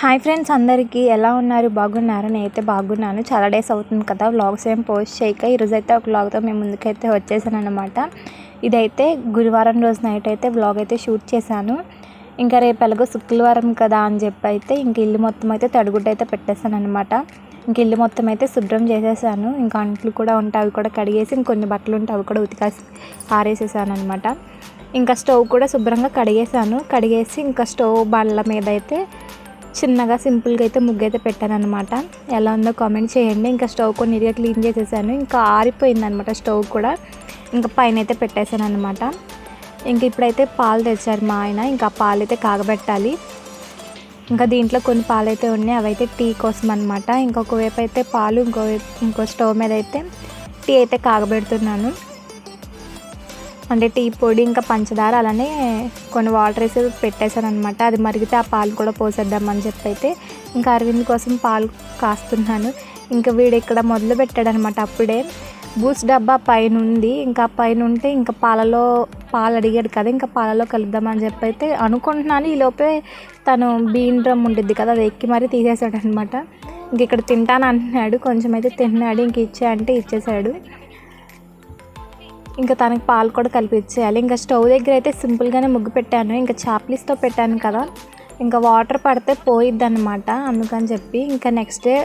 Hi friends, అందరికీ ఎలా ఉన్నారు? బాగున్నారు? నేనైతే బాగున్నాను. చాలా డేస్ అవుతుంది కదా వ్లాగ్స్ ఏం పోస్ట్ చేయక. ఈరోజైతే ఒక వ్లాగ్తో మేము ముందుకైతే వచ్చేసాను అనమాట. ఇదైతే గురువారం రోజు నైట్ అయితే వ్లాగ్ అయితే షూట్ చేశాను. ఇంకా రేపు ఎలాగో శుక్రవారం కదా అని చెప్పి అయితే ఇంక ఇల్లు మొత్తం అయితే తడిగుడ్డ అయితే పెట్టేశాను అనమాట. ఇంక ఇల్లు మొత్తం అయితే శుభ్రం చేసేసాను. ఇంకా అంట్లు కూడా ఉంటాయి, అవి కూడా కడిగేసి ఇంకొన్ని బట్టలు ఉంటాయి, అవి కూడా ఉతికేసి ఆరేసేసాను అనమాట. ఇంకా స్టవ్ కూడా శుభ్రంగా కడిగేసి ఇంకా స్టవ్ బండ్ల మీద అయితే చిన్నగా సింపుల్గా అయితే ముగ్గు అయితే పెట్టాను అనమాట. ఎలా ఉందో కామెంట్ చేయండి. ఇంకా స్టవ్ కూడా నీట్గా క్లీన్ చేసేసాను. ఇంకా ఆరిపోయింది అనమాట స్టవ్ కూడా. ఇంకా పైన అయితే పెట్టేశాను అనమాట. ఇంక ఇప్పుడైతే పాలు తెచ్చారు మా ఆయన. ఇంకా పాలు అయితే కాగబెట్టాలి. ఇంకా దీంట్లో కొన్ని పాలు అయితే ఉన్నాయి, అవైతే టీ కోసం అనమాట. ఇంకొక వైపు అయితే పాలు, ఇంకో స్టవ్ మీద అయితే టీ అయితే కాగబెడుతున్నాను. అంటే టీ పొడి ఇంకా పంచదార అలానే కొన్ని వాటర్ వేసి పెట్టేశాను అనమాట. అది మరిగితే ఆ పాలు కూడా పోసేద్దామని చెప్పి అయితే ఇంకా అరవింద్ కోసం పాలు కాస్తున్నాను. ఇంకా వీడు ఇక్కడ మొదలు పెట్టాడనమాట. అప్పుడే బూస్ట్ డబ్బా పైన ఉంది. ఇంకా పైన ఉంటే ఇంకా పాలు అడిగాడు కదా, ఇంకా పాలలో కలుద్దామని చెప్పి అయితే అనుకుంటున్నాను. ఈలోపే తను బీన్ డ్రమ్ ఉంటుంది కదా, అది ఎక్కి మరీ తీసేసాడు అనమాట. ఇంక ఇక్కడ తింటాను అంటున్నాడు. కొంచెం అయితే తిన్నాడు. ఇంక అంటే ఇచ్చేసాడు. ఇంకా తనకి పాలు కూడా కలిపి ఇచ్చేయాలి. ఇంకా స్టవ్ దగ్గర అయితే సింపుల్గానే ముగ్గు పెట్టాను. ఇంకా చాప్లిస్తో పెట్టాను కదా, ఇంకా వాటర్ పడితే పోయిద్ది అనమాట. అందుకని చెప్పి ఇంకా నెక్స్ట్ డే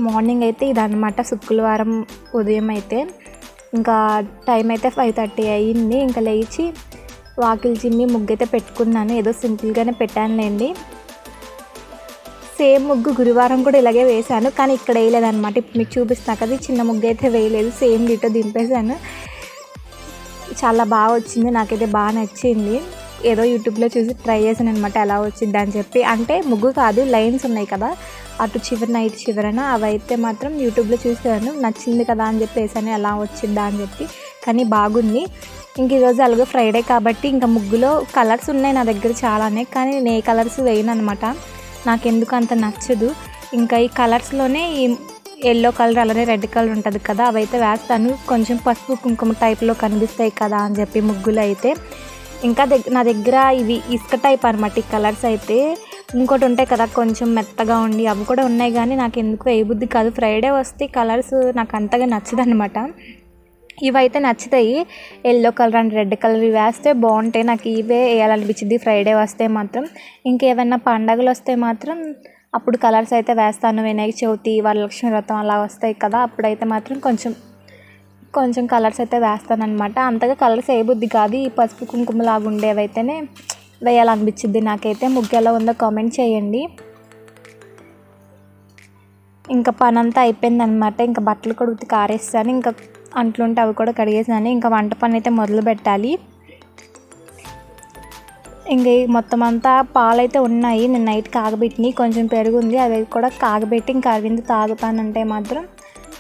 మార్నింగ్ అయితే ఇదనమాట. శుక్రవారం ఉదయం అయితే ఇంకా టైం అయితే 5:30 అయ్యింది. ఇంకా లేచి వాకిలి చిమ్మి ముగ్గు అయితే పెట్టుకున్నాను. ఏదో సింపుల్గానే పెట్టానులేండి. సేమ్ ముగ్గు గురువారం కూడా ఇలాగే వేశాను, కానీ ఇక్కడ వేయలేదన్నమాట. ఇప్పుడు మీకు చూపిస్తున్నా కదా, చిన్న ముగ్గు అయితే వేయలేదు, సేమ్ డిటో దింపేశాను. చాలా బాగా వచ్చింది, నాకైతే బాగా నచ్చింది. ఏదో యూట్యూబ్లో చూసి ట్రై చేశాను అనమాట ఎలా వచ్చింది అని చెప్పి. అంటే ముగ్గు కాదు, లైన్స్ ఉన్నాయి కదా అటు చివరన ఇటు చివరన, అవైతే మాత్రం యూట్యూబ్లో చూసాను, నచ్చింది కదా అని చెప్పి వేసాను ఎలా వచ్చిందా అని చెప్పి. కానీ బాగుంది. ఇంక ఈరోజు అలాగే ఫ్రైడే కాబట్టి ఇంకా ముగ్గులో కలర్స్ ఉన్నాయి నా దగ్గర చాలానే, కానీ నేను ఏ కలర్స్ వేయను అనమాట. నాకెందుకు అంత నచ్చదు. ఇంకా ఈ కలర్స్లోనే ఈ ఎల్లో కలర్ అలానే రెడ్ కలర్ ఉంటుంది కదా, అవైతే వేస్తాను. కొంచెం పసుపు కుంకుమ టైప్లో కనిపిస్తాయి కదా అని చెప్పి ముగ్గులు అయితే. ఇంకా నా దగ్గర ఇవి ఇసుక టైప్ అనమాట ఈ కలర్స్ అయితే. ఇంకోటి ఉంటాయి కదా కొంచెం మెత్తగా ఉండి, అవి కూడా ఉన్నాయి, కానీ నాకు ఎందుకు వేయబుద్ధి కాదు. ఫ్రైడే వస్తే కలర్స్ నాకు అంతగా నచ్చదు అనమాట. ఇవైతే నచ్చుతాయి, yellow colour and red colour ఇవి వేస్తే బాగుంటాయి. నాకు ఇవే వేయాలనిపించింది ఫ్రైడే వస్తే మాత్రం. ఇంకేమైనా పండగలు వస్తే మాత్రం అప్పుడు కలర్స్ అయితే వేస్తాను. వినాయక చవితి, వరలక్ష్మి వ్రతం అలా వస్తాయి కదా, అప్పుడైతే మాత్రం కొంచెం కలర్స్ అయితే వేస్తాను అనమాట. అంతగా కలర్స్ వేయబుద్ధి కాదు, ఈ పసుపు కుంకుమలాగా ఉండేవైతేనే వేయాలనిపించింది నాకైతే. ముగ్గు ఎలా ఉందో కామెంట్ చేయండి. ఇంకా పని అంతా అయిపోయింది అనమాట. ఇంకా బట్టలు కూడా ఉతికి ఆరేస్తాను. ఇంకా అంట్లుంటే అవి కూడా కడిగేసాను. ఇంకా వంట పని అయితే మొదలు పెట్టాలి. ఇంకా మొత్తం అంతా పాలైతే ఉన్నాయి, నేను నైట్ కాగబెట్టినాయి. కొంచెం పెరుగు ఉంది, అవి కూడా కాగబెట్టి ఇంకా అరవింద్ తాగుతానంటే మాత్రం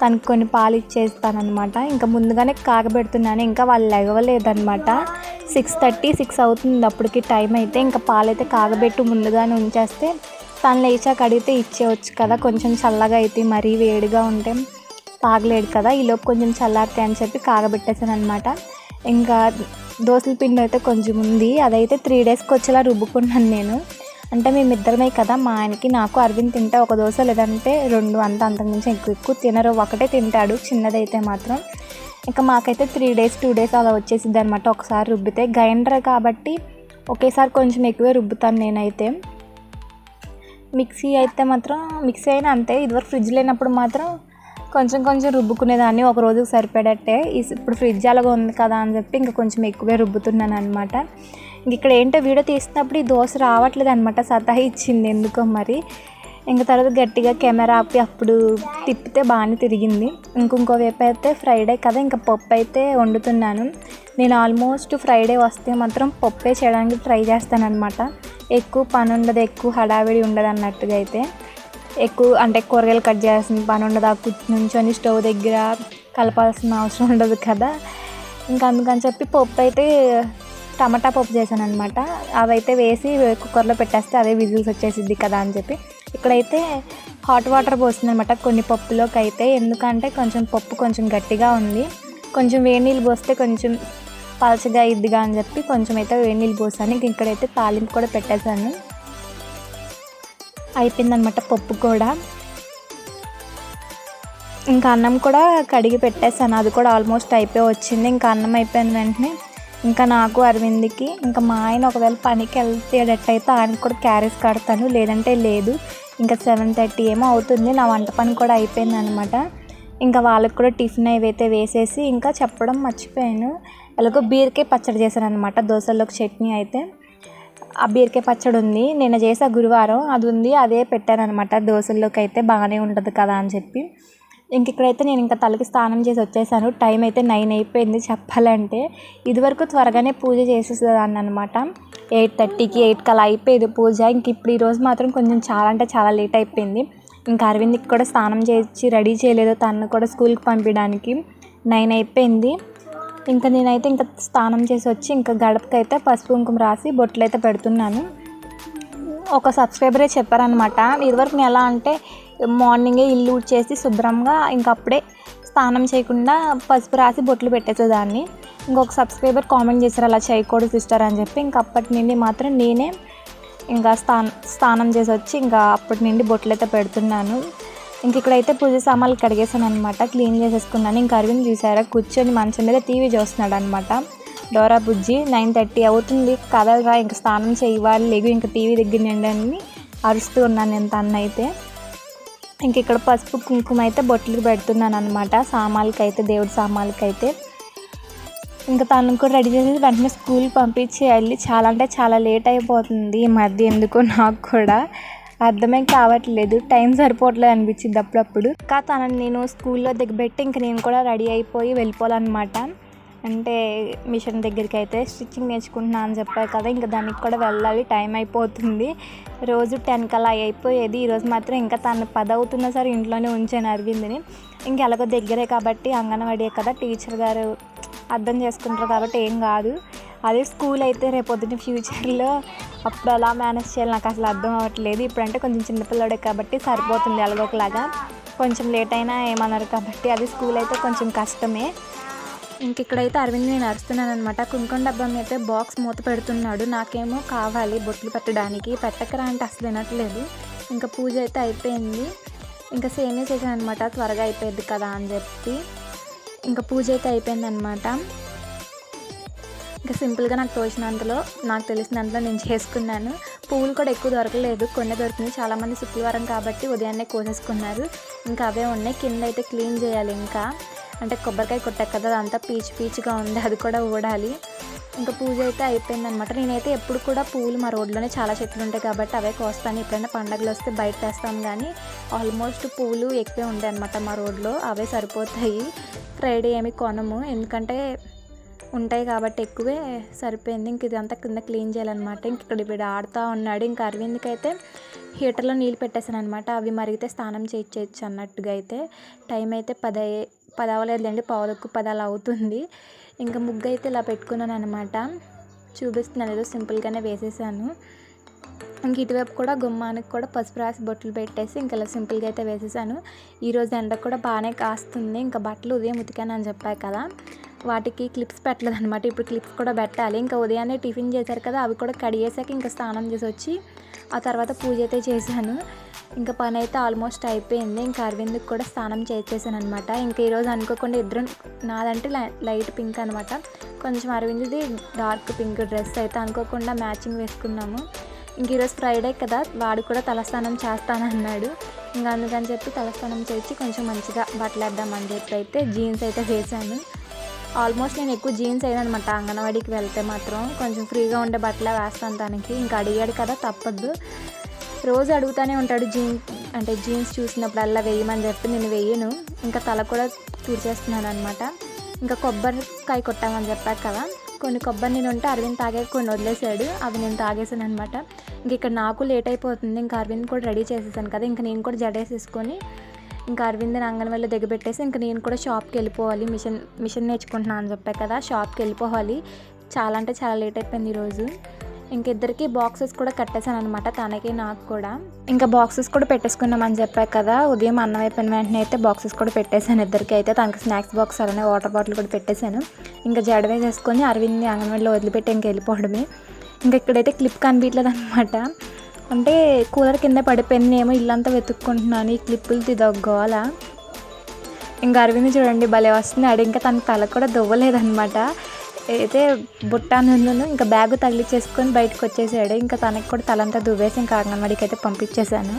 తనకు కొన్ని పాలు ఇచ్చేస్తానమాట. ఇంకా ముందుగానే కాగబెడుతున్నాను. ఇంకా వాళ్ళు లెగవలేదన్నమాట. 6:30, 6 అవుతుంది అప్పటికి టైం అయితే. ఇంకా పాలైతే కాగబెట్టి ముందుగానే ఉంచేస్తే తను లేచాక అడిగితే ఇచ్చేవచ్చు కదా. కొంచెం చల్లగా అయితే మరీ వేడిగా ఉంటే తాగలేడు కదా, ఈలోపు కొంచెం చల్లారితే అని చెప్పి కాగబెట్టేసాను అనమాట. ఇంకా దోశల పిండి అయితే కొంచెం ఉంది, అదైతే 3 డేస్కి వచ్చేలా రుబ్బుకున్నాను నేను. అంటే మేమిద్దరమే కదా, మా ఆయనకి నాకు అరవింద్ తింటే ఒక దోశ లేదంటే 2, అంతకుమించి ఎక్కువ తినరు. ఒకటే తింటాడు చిన్నదైతే మాత్రం. ఇంకా మాకైతే 3 డేస్ 2 డేస్ అలా వచ్చేసిద్ది అనమాట ఒకసారి రుబ్బితే. గ్రైండర్ కాబట్టి ఒకేసారి కొంచెం ఎక్కువే రుబ్బుతాను నేనైతే. మిక్సీ అయినా అంతే. ఇదివరకు ఫ్రిడ్జ్ లేనప్పుడు మాత్రం కొంచెం రుబ్బుకునేదాన్ని, ఒక రోజుకి సరిపడట్టే. ఇప్పుడు ఫ్రిడ్జ్ అలాగా ఉంది కదా అని చెప్పి ఇంకా కొంచెం ఎక్కువే రుబ్బుతున్నాను అనమాట. ఇక్కడ ఏంటో వీడియో తీసినప్పుడు ఈ దోశ రావట్లేదు అనమాట, సతాయి ఇచ్చింది ఎందుకో మరి. ఇంకా తర్వాత గట్టిగా కెమెరా ఆపి అప్పుడు తిప్పితే బాగానే తిరిగింది. ఇంకో వైపు అయితే ఫ్రైడే కదా, ఇంకా పప్పు అయితే వండుతున్నాను. నేను ఆల్మోస్ట్ ఫ్రైడే వస్తే మాత్రం పప్పే చేయడానికి ట్రై చేస్తాను అనమాట. ఎక్కువ పని ఉండదు, ఎక్కువ హడావిడి ఉండదు అన్నట్టుగా అయితే. అంటే కూరగాయలు కట్ చేయాల్సిన పని ఉండదు, ఆ నుంచొని స్టవ్ దగ్గర కలపాల్సిన అవసరం ఉండదు కదా. ఇంకా అందుకని చెప్పి పప్పు అయితే టమాటా పప్పు చేశాను అనమాట. అవైతే వేసి కుక్కర్లో పెట్టేస్తే అదే విజిల్స్ వచ్చేసిద్ది కదా అని చెప్పి ఇక్కడైతే హాట్ వాటర్ పోస్తుంది అనమాట కొన్ని పప్పులోకి అయితే. ఎందుకంటే పప్పు కొంచెం గట్టిగా ఉంది, కొంచెం వేడి నీళ్ళు పోస్తే కొంచెం పలచగా ఇద్దిగా అని చెప్పి కొంచెం అయితే వేడి నీళ్ళు పోసాను. ఇక్కడైతే తాలింపు కూడా పెట్టేశాను. అయిపోయిందనమాట పప్పు కూడా. ఇంకా అన్నం కూడా కడిగి పెట్టేసాను, అది కూడా ఆల్మోస్ట్ అయిపోయి వచ్చింది. ఇంకా అన్నం అయిపోయిన వెంటనే ఇంకా నాకు అరవింద్కి, ఇంకా మా ఆయన ఒకవేళ పనికి వెళ్తేటట్టయితే ఆయనకు కూడా క్యారేజ్ కడతాను, లేదంటే లేదు. ఇంకా 7:30 ఏమో అవుతుంది. నా వంట పని కూడా అయిపోయింది అనమాట. ఇంకా వాళ్ళకి కూడా టిఫిన్ ఏవైతే వేసేసి, ఇంకా చెప్పడం మర్చిపోయాను, ఎలాగో బీరకాయ పచ్చడి చేశాను అనమాట. దోశల్లోకి చట్నీ అయితే ఆ బీరకాయ పచ్చడి ఉంది, నిన్న చేసా గురువారం, అది ఉంది, అదే పెట్టాను అనమాట. దోశల్లోకి అయితే బాగానే ఉంటుంది కదా అని చెప్పి. ఇంక ఇక్కడైతే నేను ఇంకా తలకి స్నానం చేసి వచ్చేసాను. టైం అయితే 9 అయిపోయింది చెప్పాలంటే. ఇదివరకు త్వరగానే పూజ చేసేసేదాన్ని అనమాట. 8:30కి 8కి అలా అయిపోయేది పూజ. ఇంక ఇప్పుడు ఈరోజు మాత్రం కొంచెం చాలా అంటే చాలా లేట్ అయిపోయింది. ఇంకా అరవింద్కి కూడా స్నానం చేసి రెడీ చేయలేదు, తను కూడా స్కూల్కి పంపించడానికి. 9 అయిపోయింది. ఇంకా నేనైతే ఇంకా స్నానం చేసి వచ్చి ఇంకా గడపకైతే పసుపు కుంకుమ రాసి బొట్లు అయితే పెడుతున్నాను. ఒక సబ్స్క్రైబరే చెప్పారనమాట, ఇదివరకు నేను ఎలా అంటే మార్నింగే ఇల్లు ఊడ్చేసి శుభ్రంగా ఇంకా అప్పుడే స్నానం చేయకుండా పసుపు రాసి బొట్లు పెట్టేసేదాన్ని. ఇంకొక సబ్స్క్రైబర్ కామెంట్ చేశారు అలా చేయకూడదు సిస్టర్ అని చెప్పి. ఇంకా అప్పటి నుండి మాత్రం నేనే ఇంకా స్నానం చేసి వచ్చి ఇంకా అప్పటి నుండి బొట్లు అయితే పెడుతున్నాను. ఇంక ఇక్కడైతే పూజ సామాన్లు కడిగేసాను అనమాట, క్లీన్ చేసేసుకున్నాను. ఇంకా అరవింద్ చూసారా కూర్చొని మంచం మీద టీవీ చూస్తున్నాడు అనమాట. డోరా బుజ్జి 9:30 అవుతుంది కదలరా, ఇంకా స్నానం చేయవాలి, లేగు ఇంకా టీవీ దగ్గర నిండని అరుస్తూ ఉన్నాను నేను తన్నైతే. ఇంక ఇక్కడ పసుపు కుంకుమ అయితే బొట్లు పెడుతున్నాను అనమాట సామాన్లకైతే, దేవుడి సామాన్లకైతే. ఇంకా తను కూడా రెడీ చేసి వెంటనే స్కూల్కి పంపించేయాలి. చాలా అంటే చాలా లేట్ అయిపోతుంది ఈ మధ్య, ఎందుకో నాకు కూడా అర్థమే కావట్లేదు, టైం సరిపోవట్లేదు అనిపించింది అప్పుడప్పుడు. ఇంకా తనని నేను స్కూల్లో దిగబెట్టి ఇంక నేను కూడా రెడీ అయిపోయి వెళ్ళిపోవాలన్నమాట. అంటే మిషన్ దగ్గరికి అయితే స్టిచ్చింగ్ నేర్చుకుంటున్నా అని చెప్పారు కదా, ఇంకా దానికి కూడా వెళ్ళాలి, టైం అయిపోతుంది. రోజు 10 కల్లా అయిపోయేది, ఈరోజు మాత్రం ఇంకా తను 10 అవుతున్నా సరే ఇంట్లోనే ఉంచాను అరవింద్ని. ఇంక ఎలాగో దగ్గరే కాబట్టి, అంగన్వాడీ కదా, టీచర్ గారు అర్థం చేసుకుంటారు కాబట్టి ఏం కాదు. అదే స్కూల్ అయితే రేపొద్దున ఫ్యూచర్లో అప్పుడు అలా మేనేజ్ చేయాలి నాకు అసలు అర్థం అవ్వట్లేదు. ఇప్పుడంటే కొంచెం చిన్నపిల్లడే కాబట్టి సరిపోతుంది ఎలాగోకలాగా, కొంచెం లేట్ అయినా ఏమన్నారు కాబట్టి. అది స్కూల్ అయితే కొంచెం కష్టమే. ఇంక ఇక్కడైతే అరవింద్ నేను అరుస్తున్నాను అనమాట. కుంకుమ డబ్బా అయితే బాక్స్ మూత పెడుతున్నాడు, నాకేమో కావాలి బొట్లు పెట్టడానికి, పెట్టకరా అంటే అసలు వినట్లేదు. ఇంకా పూజ అయితే అయిపోయింది, ఇంకా సేమియా చేశాను అనమాట, త్వరగా అయిపోయింది కదా అని చెప్పి. ఇంకా పూజ అయితే అయిపోయింది అనమాట. ఇంకా సింపుల్గా నాకు తోచినంతలో, నాకు తెలిసినంతలో నేను చేసుకున్నాను. పువ్వులు కూడా ఎక్కువ దొరకలేదు, కొన్ని దొరికినాయి. చాలామంది శుక్రవారం కాబట్టి ఉదయాన్నే కోసేసుకున్నారు, ఇంకా అవే ఉన్నాయి. కింద అయితే క్లీన్ చేయాలి, ఇంకా అంటే కొబ్బరికాయ కొట్టాక కదా అదంతా పీచుగా ఉంది, అది కూడా ఊడాలి. ఇంకా పూజ అయితే అయిపోయింది అనమాట. నేనైతే ఎప్పుడు కూడా పువ్వులు మా రోడ్లోనే చాలా చెట్లు ఉంటాయి కాబట్టి అవే కోస్తాను. ఎప్పుడైనా పండగలు వస్తే బయట తెస్తాం, కానీ ఆల్మోస్ట్ పువ్వులు ఎక్కువే ఉంటాయి అనమాట మా రోడ్లో, అవే సరిపోతాయి. ఫ్రైడే ఏమి కొనము, ఎందుకంటే ఉంటాయి కాబట్టి ఎక్కువే సరిపోయింది. ఇంక ఇదంతా కింద క్లీన్ చేయాలన్నమాట. ఇంక ఇక్కడ ఇప్పుడు ఆడుతూ ఉన్నాడు. ఇంకా అరవింద్కి అయితే హీటర్లో నీళ్ళు పెట్టేశాను అనమాట, అవి మరిగితే స్నానం చేయొచ్చు అన్నట్టుగా. అయితే టైం అయితే 10 అవ్వలేదులేండి, 9:10 అలా అవుతుంది. ఇంకా ముగ్గు అయితే ఇలా పెట్టుకున్నాను అనమాట, చూపిస్తున్నాను, ఏదో సింపుల్గానే వేసేసాను. ఇంక ఇటువైపు కూడా గుమ్మానికి కూడా పసుపు రాసి బొట్లు పెట్టేసి ఇంకా ఇలా సింపుల్గా అయితే వేసేసాను. ఈరోజు ఎండ కూడా బాగానే కాస్తుంది. ఇంకా బట్టలు ఉదయం ఉతికాను అని చెప్పాను కదా, వాటికి క్లిప్స్ పెట్టలేదు అనమాట, ఇప్పుడు క్లిప్స్ కూడా పెట్టాలి. ఇంకా ఉదయాన్నే టిఫిన్ చేశారు కదా, అవి కూడా కడిగేసాక ఇంకా స్నానం చేసి వచ్చి ఆ తర్వాత పూజ అయితే చేశాను. ఇంకా పని అయితే ఆల్మోస్ట్ అయిపోయింది. ఇంకా అరవింద్కి కూడా స్నానం చేసేసాను అనమాట. ఇంకా ఈరోజు అనుకోకుండా ఇద్దరం, నాదంటే లైట్ పింక్ అనమాట, కొంచెం అరవింద్ది డార్క్ పింక్ డ్రెస్ అయితే అనుకోకుండా మ్యాచింగ్ వేసుకున్నాము. ఇంక ఈరోజు ఫ్రైడే కదా, వాడు కూడా తలస్నానం చేస్తానన్నాడు. ఇంకా అందుకని చెప్పి తలస్నానం చేసి కొంచెం మంచిగా బట్టలు వేద్దామని చెప్పి అయితే జీన్స్ అయితే వేసాను. ఆల్మోస్ట్ నేను ఎక్కువ జీన్స్ వేయనమాట, అంగన్వాడీకి వెళ్తే మాత్రం కొంచెం ఫ్రీగా ఉండే బట్టలే వేస్తాను తనకి. ఇంకా అడిగాడు కదా తప్పదు, రోజు అడుగుతూనే ఉంటాడు జీన్స్ చూసినప్పుడల్లా వేయమని చెప్పి నేను వేయను. ఇంకా తల కూడా తుడిచేస్తున్నాను అనమాట. ఇంకా కొబ్బరికాయ కొట్టామని చెప్పాక కదా, కొన్ని కొబ్బరి నేను ఉంటే అరవింద్ తాగాక కొన్ని వదిలేసాడు, అవి నేను తాగేసాను అనమాట. ఇంక ఇక్కడ నాకు లేట్ అయిపోతుంది. ఇంకా అరవింద్ కూడా రెడీ చేసేసాను కదా, ఇంకా నేను కూడా జడేసేసుకొని ఇంకా అరవింద్ని అంగన్వాడీలో దిగబెట్టేసి ఇంకా నేను కూడా షాప్కి వెళ్ళిపోవాలి. మిషన్ నేర్చుకుంటున్నాను అని చెప్పాను కదా, షాప్కి వెళ్ళిపోవాలి. చాలా అంటే చాలా లేట్ అయిపోయింది ఈరోజు. ఇంక ఇద్దరికి బాక్సెస్ కూడా కట్టేశాను అనమాట, తనకి నాకు కూడా. ఇంకా బాక్సెస్ కూడా పెట్టేసుకున్నామని చెప్పాను కదా, ఉదయం అన్నం అయిపోయిన వెంటనే అయితే బాక్సెస్ కూడా పెట్టేశాను ఇద్దరికి. అయితే తనకి స్నాక్స్ బాక్స్ అలానే వాటర్ బాటిల్ కూడా పెట్టేశాను. ఇంకా జడ వేసేసుకొని అరవింద్ని అంగన్వాడీలో వదిలిపెట్టి ఇంకా వెళ్ళిపోవడమే. ఇంకా ఇక్కడైతే క్లిప్ కనిపించలేదు అనమాట, అంటే కూలర్ కింద పడిపోయింది, ఏమో ఇల్లంతా వెతుక్కుంటున్నాను, ఈ క్లిప్పులు గోల. ఇంకా అరవింద్ చూడండి భలే వస్తున్నాడు, ఇంకా తనకి తల కూడా దువ్వలేదనమాట. అయితే బుట్టాను ఇంకా బ్యాగు తగిలిచ్చేసుకొని బయటకు వచ్చేసాడు. ఇంకా తనకి కూడా తలంతా దువ్వేసి ఇంకా అంగన్వాడికి అయితే పంపించేశాను.